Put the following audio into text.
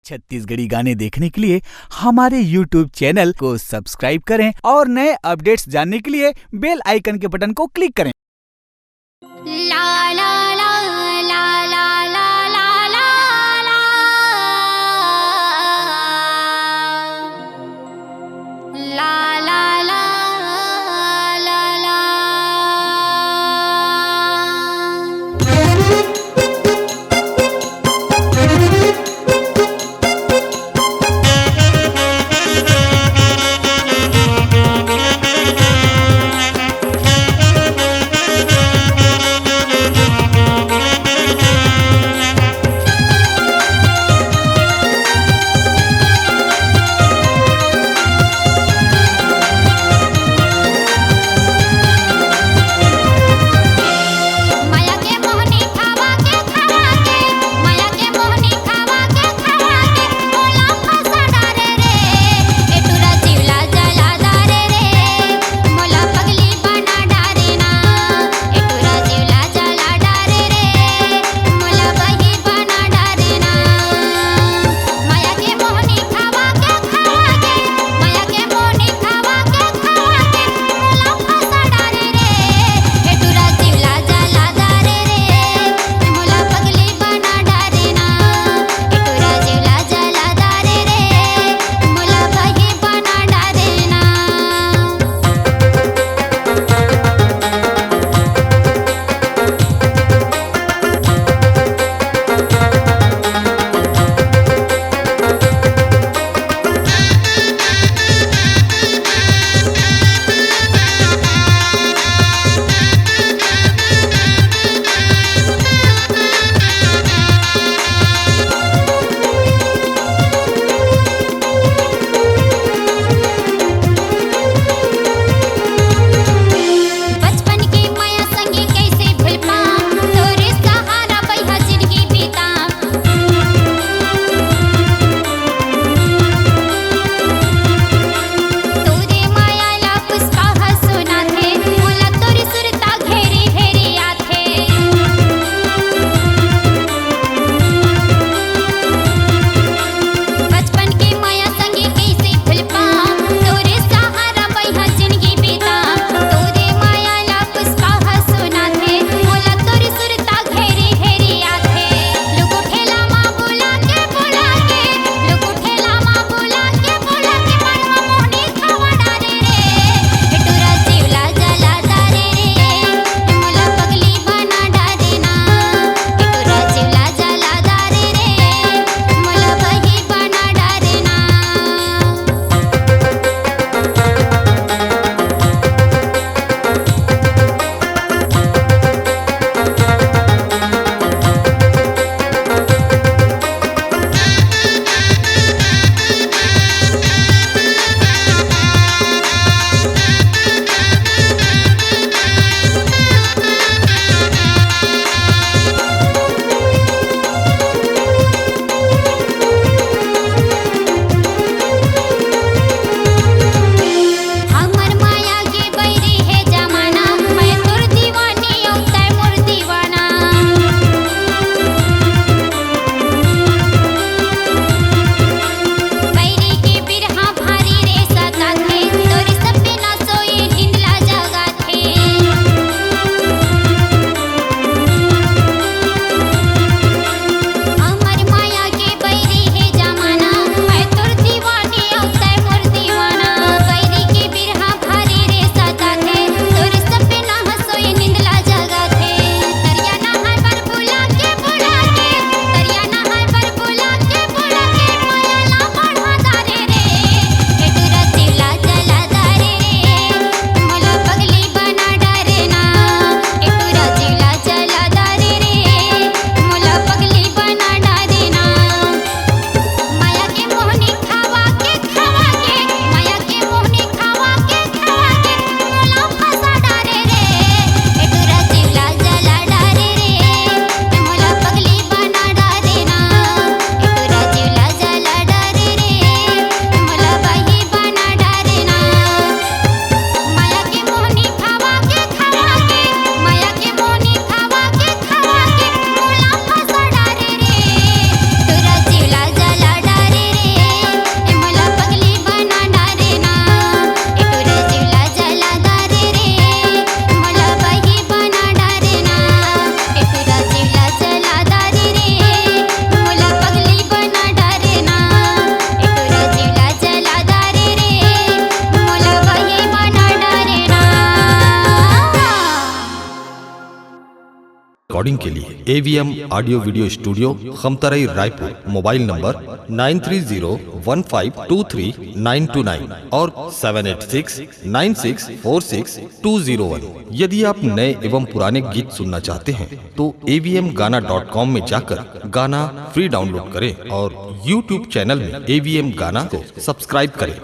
छत्तीसगढ़ी गाने देखने के लिए हमारे YouTube चैनल को सब्सक्राइब करें और नए अपडेट्स जानने के लिए बेल आइकन के बटन को क्लिक करें। ला ला ला ला ला ला ला ला ला ला ला ला रिकॉर्डिंग के लिए AVM audio video studio Khamtarai Raipur, mobile number 9301523929 और 7869646201। यदि आप नए एवं पुराने गीत सुनना चाहते हैं तो avmgana.com में जाकर गाना फ्री डाउनलोड करें और YouTube चैनल में AVM गाना को सब्सक्राइब करें।